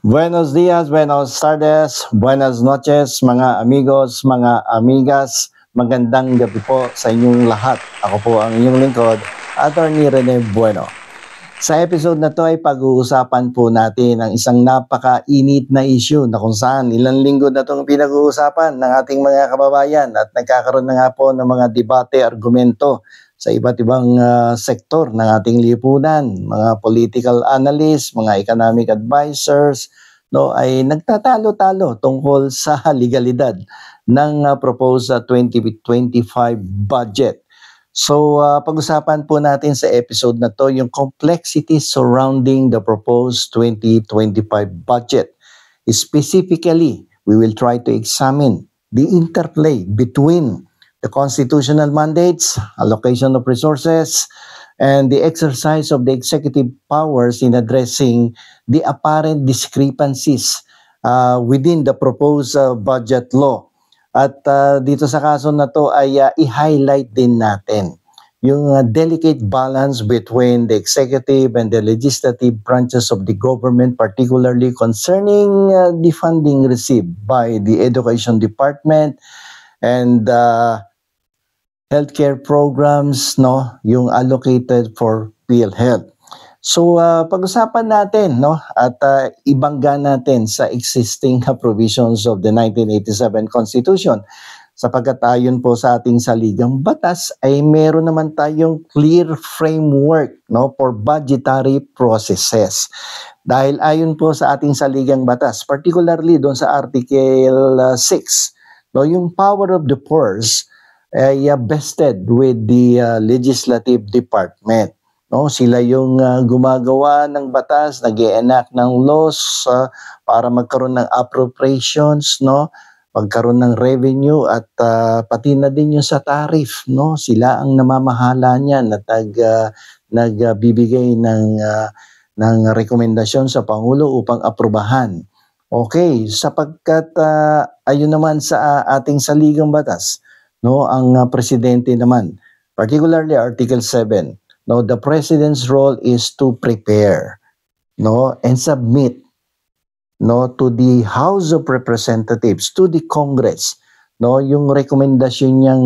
Buenos dias, buenos tardes, buenas noches mga amigos, mga amigas. Magandang gabi po sa inyong lahat. Ako po ang inyong lingkod, Attorney Rene Bueno. Sa episode na to ay pag-uusapan po natin ang isang napaka-init na issue na kung saan ilang linggo na itong pinag-uusapan ng ating mga kababayan at nagkakaroon na nga po ng mga debate, argumento sa iba't ibang sektor ng ating lipunan, mga political analysts, mga economic advisors, no, ay nagtatalo-talo tungkol sa legalidad ng proposed 2025 budget. So, pag-usapan po natin sa episode na to yung complexity surrounding the proposed 2025 budget. Specifically, we will try to examine the interplay between the constitutional mandates, allocation of resources, and the exercise of the executive powers in addressing the apparent discrepancies within the proposed budget law. At dito sa kaso na to ay i-highlight din natin yung delicate balance between the executive and the legislative branches of the government, particularly concerning the funding received by the Education Department and healthcare programs, no, yung allocated for PhilHealth. So, pag-usapan natin, no, at ibangga natin sa existing provisions of the 1987 Constitution. Sapagkat ayon po sa ating saligang batas ay meron naman tayong clear framework, no, for budgetary processes. Dahil ayon po sa ating saligang batas, particularly doon sa Article 6, no, yung power of the purse ay vested with the legislative department. No, sila yung gumagawa ng batas, nag-e-enact ng laws para magkaroon ng appropriations, no, magkaroon ng revenue at pati na din yung sa tariff, no. Sila ang namamahala niyan at nagbibigay ng rekomendasyon sa Pangulo upang aprubahan. Okay, sapagkat ayun naman sa ating saligang batas, no, ang presidente naman, particularly Article 7, no, the president's role is to prepare, no, and submit, no, to the House of Representatives, to the Congress, no, yung rekomendasyon niyang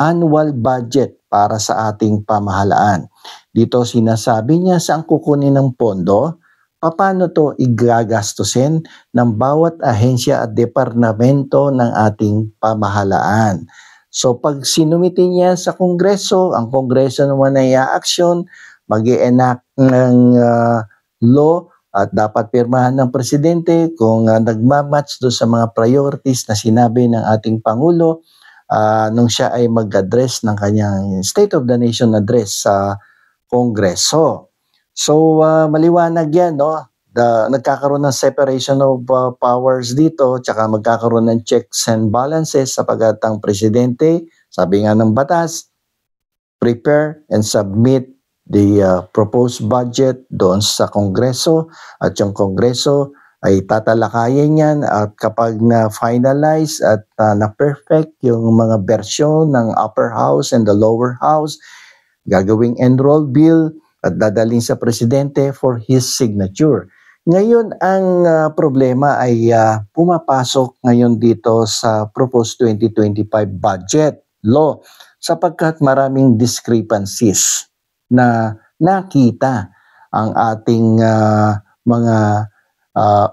annual budget para sa ating pamahalaan. Dito sinasabi niya saan kukunin ng pondo, paano to igagastusin ng bawat ahensya at departamento ng ating pamahalaan. So pag sinumite niya sa Kongreso, ang Kongreso naman ay action, mag-e-enact ng law at dapat pirmahan ng Presidente kung nagmamatch do sa mga priorities na sinabi ng ating Pangulo nung siya ay mag-address ng kanyang State of the Nation address sa Kongreso. So maliwanag yan, no? Nagkakaroon ng separation of powers dito, tsaka magkakaroon ng checks and balances sapagkat ang presidente, sabi nga ng batas, prepare and submit the proposed budget doon sa Kongreso at yung Kongreso ay tatalakayin yan at kapag na-finalize at na-perfect yung mga bersyon ng upper house and the lower house, gagawing enroll bill at dadaling sa presidente for his signature. Ngayon, ang problema ay pumapasok ngayon dito sa proposed 2025 budget law sapagkat maraming discrepancies na nakita ang ating mga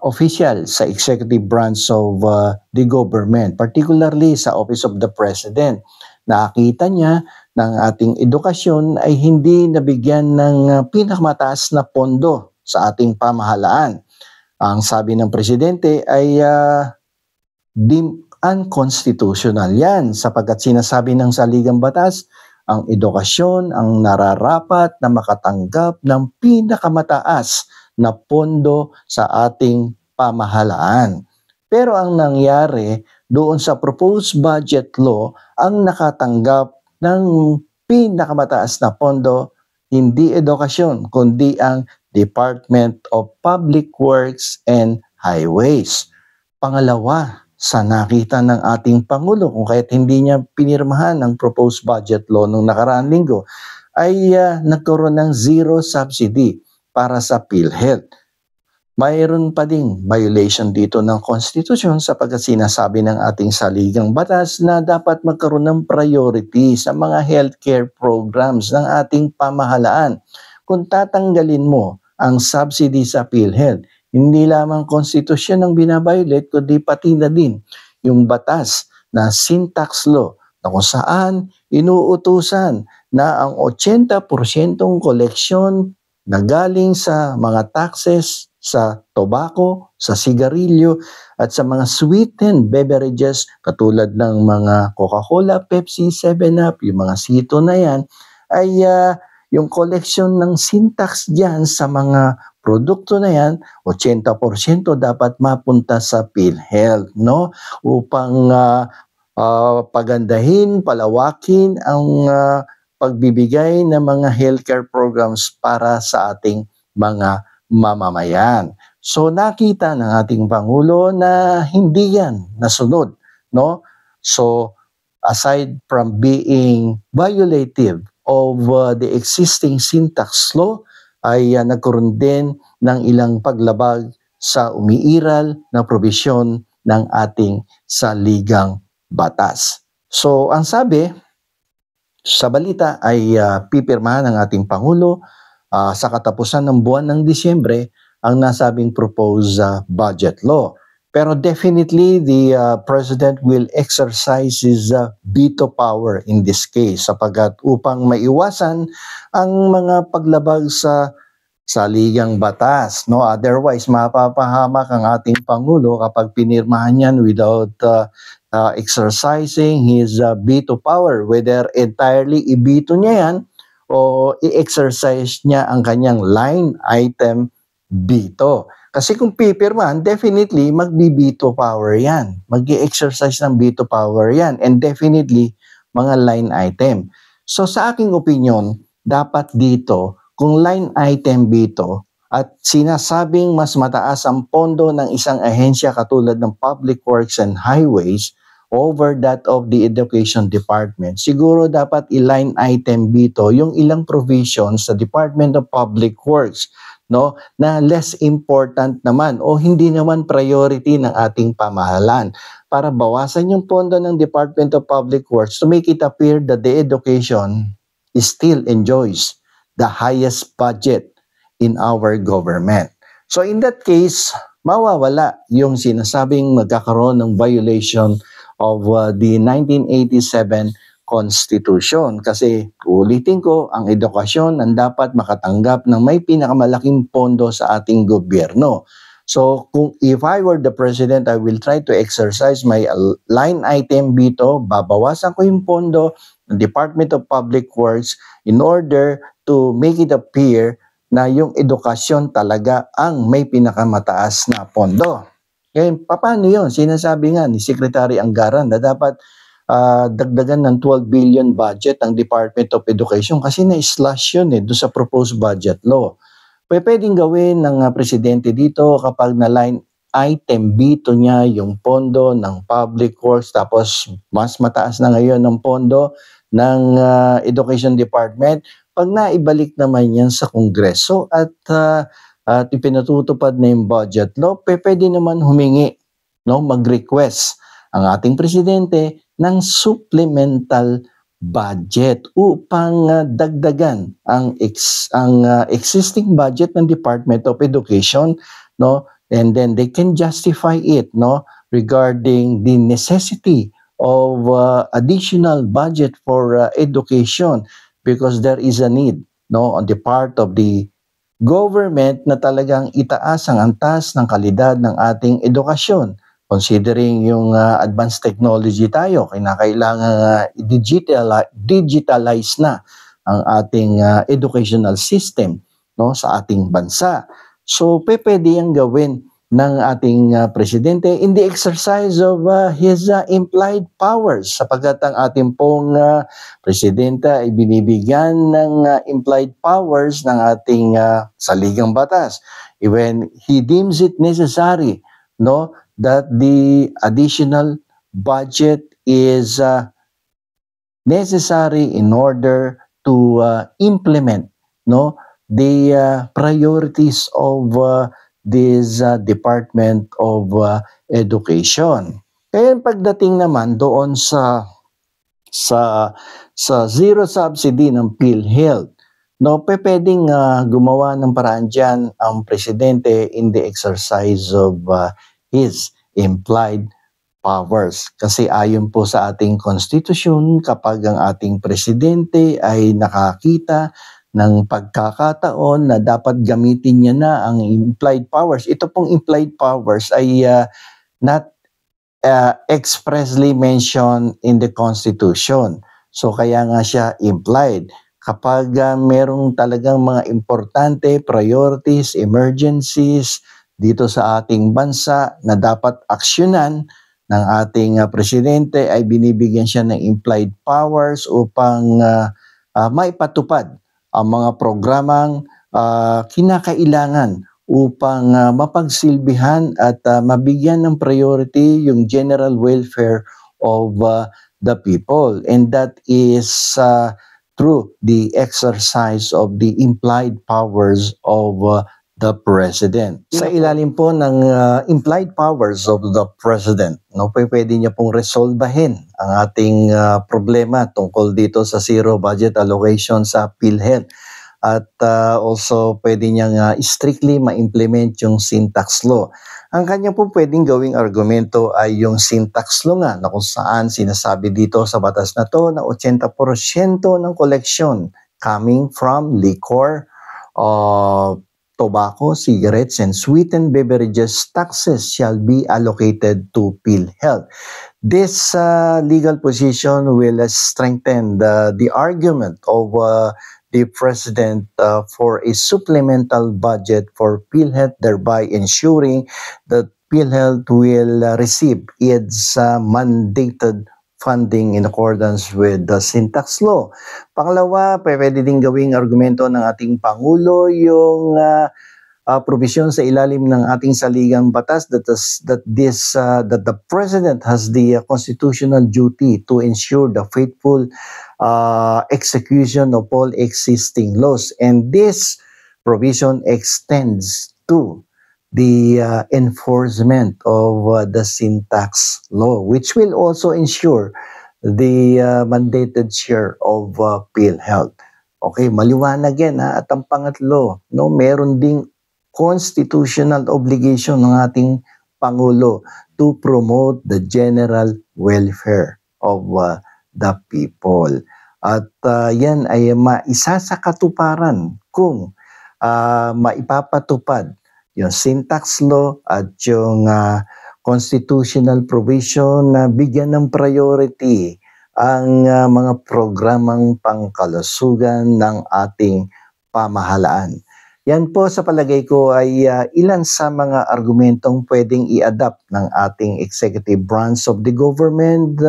official sa executive branch of the government, particularly sa Office of the President. Nakita niya ng ating edukasyon ay hindi nabigyan ng pinakamataas na pondo sa ating pamahalaan. Ang sabi ng presidente ay unconstitutional yan sapagkat sinasabi ng saligang batas, ang edukasyon ang nararapat na makatanggap ng pinakamataas na pondo sa ating pamahalaan. Pero ang nangyari doon sa proposed budget law, ang nakatanggap ng pinakamataas na pondo, hindi edukasyon, kundi ang Department of Public Works and Highways. Pangalawa, sa nakita ng ating Pangulo, kung kahit hindi niya pinirmahan ang proposed budget law nung nakaraang linggo, ay nagkaroon ng zero subsidy para sa PhilHealth. mayroon pa ding violation dito ng konstitusyon sapagkat sinasabi ng ating saligang batas na dapat magkaroon ng priority sa mga healthcare programs ng ating pamahalaan. Kung tatanggalin mo ang subsidy sa PhilHealth, hindi lamang konstitusyon ang binabiolate, kundi pati na din yung batas na syntax law na kung saan inuutusan na ang 80% koleksyon na galing sa mga taxes sa tobacco, sa sigarilyo, at sa mga sweetened beverages katulad ng mga Coca-Cola, Pepsi, 7-Up, yung mga sito na yan, ay yung koleksyon ng syntax dyan sa mga produkto na yan, 80% dapat mapunta sa PhilHealth, no? Upang pagandahin, palawakin ang pagbibigay ng mga healthcare programs para sa ating mga mamamayan. So nakita ng ating Pangulo na hindi yan nasunod, no? So aside from being violative of the existing syntax law, ay nagkaroon din ng ilang paglabag sa umiiral na probisyon ng ating saligang batas. So ang sabi sa balita ay pipirmahan ng ating Pangulo sa katapusan ng buwan ng Disyembre ang nasabing proposed budget law. Pero definitely the President will exercise his veto power in this case sapagkat upang maiwasan ang mga paglabag sa saligang batas, no? Otherwise mapapahamak ang ating Pangulo kapag pinirmahan yan without exercising his veto power, whether entirely ibito niya yan o i-exercise niya ang kanyang line item veto. Kasi kung pipirmahan, definitely magbi-veto power yan. Mag-i-exercise ng veto power yan. And definitely, mga line item. So sa aking opinion, dapat dito, kung line item veto at sinasabing mas mataas ang pondo ng isang ahensya katulad ng Public Works and Highways over that of the Education Department, siguro dapat i-line item veto yung ilang provisions sa Department of Public Works, no, na less important naman o hindi naman priority ng ating pamahalaan para bawasan yung pondo ng Department of Public Works to make it appear that the education still enjoys the highest budget in our government. So in that case, mawawala yung sinasabing magkakaroon ng violation of the 1987 Constitution. Kasi ulitin ko, ang edukasyon ang dapat makatanggap ng may pinakamalaking pondo sa ating gobyerno. So if I were the President, I will try to exercise my line item veto, babawasan ko yung pondo ng Department of Public Works in order to make it appear na yung edukasyon talaga ang may pinakamataas na pondo. Kaya paano yun? Sinasabi nga ni Secretary Anggaran na dapat dagdagan ng 12 billion budget ang Department of Education kasi na-slash yun doon sa proposed budget law. Pwedeng gawin ng presidente dito kapag na line item veto niya yung pondo ng Public Works tapos mas mataas na ngayon ng pondo ng Education Department, pag naibalik naman yan sa Kongreso at ipinatutupad na yung budget law, pwede naman humingi, no, mag-request ang ating presidente ng supplemental budget upang dagdagan ang existing budget ng Department of Education, no, and then they can justify it, no, regarding the necessity of additional budget for education because there is a need, no, on the part of the government na talagang itaas ang antas ng kalidad ng ating edukasyon. Considering yung advanced technology tayo, kinakailangan digitalize na ang ating educational system, no, sa ating bansa. So pwede yang gawin ng ating presidente in the exercise of his implied powers sapagkat ang ating pong presidente ay binibigyan ng implied powers ng ating saligang batas when he deems it necessary, no, that the additional budget is necessary in order to implement, no, the priorities of this Department of Education. Kaya pagdating naman doon sa zero subsidy ng PhilHealth, no, pwedeng gumawa ng paraan diyan ang presidente in the exercise of his implied powers. Kasi ayon po sa ating konstitusyon, kapag ang ating presidente ay nakakita ng pagkakataon na dapat gamitin niya na ang implied powers, ito pong implied powers ay not expressly mentioned in the Constitution. So kaya nga siya implied. Kapag merong talagang mga importante, priorities, emergencies dito sa ating bansa na dapat aksyonan ng ating presidente, ay binibigyan siya ng implied powers upang maipatupad ang mga programang kinakailangan upang mapagsilbihan at mabigyan ng priority yung general welfare of the people. And that is through the exercise of the implied powers of the President. Sa ilalim po ng implied powers of the President, no, pwede niya pong resolbahin ang ating problema tungkol dito sa zero budget allocation sa PhilHealth. At also pwede niyang strictly ma-implement yung sin tax law. Ang kanya po pwedeng gawing argumento ay yung sin tax law nga, na kung saan sinasabi dito sa batas na to na 80% ng koleksyon coming from liquor, tobacco, cigarettes, and sweetened beverages taxes shall be allocated to PhilHealth. This legal position will strengthen the argument of the President for a supplemental budget for PhilHealth, thereby ensuring that PhilHealth will receive its mandated funding in accordance with the sin tax law. Pangalawa, pwede din gawing argumento ng ating Pangulo yung provision sa ilalim ng ating saligang batas that the President has the constitutional duty to ensure the faithful execution of all existing laws, and this provision extends to the enforcement of the sin tax law, which will also ensure the mandated share of PhilHealth. Okay, maliwanag yan ha. At ang pangatlo, no, meron ding constitutional obligation ng ating Pangulo to promote the general welfare of the people. At yan ay maisa sa katuparan kung maipapatupad yung sin tax law at yung constitutional provision na bigyan ng priority ang mga programang pangkalusugan ng ating pamahalaan. Yan po sa palagay ko ay ilan sa mga argumentong pwedeng i-adapt ng ating executive branch of the government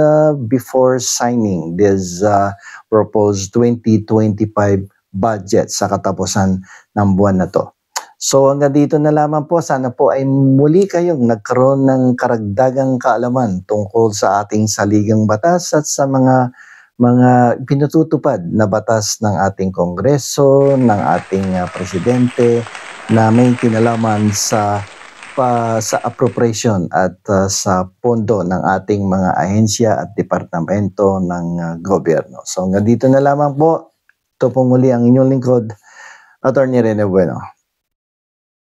before signing this proposed 2025 budget sa katapusan ng buwan na to. So hanggang dito na lamang po, sana po ay muli kayong nagkaroon ng karagdagang kaalaman tungkol sa ating saligang batas at sa mga pinatutupad na batas ng ating Kongreso, ng ating Presidente na may kinalaman sa appropriation at sa pondo ng ating mga ahensya at departamento ng gobyerno. So hanggang dito na lamang po, ito po muli ang inyong lingkod, Attorney Rene Bueno.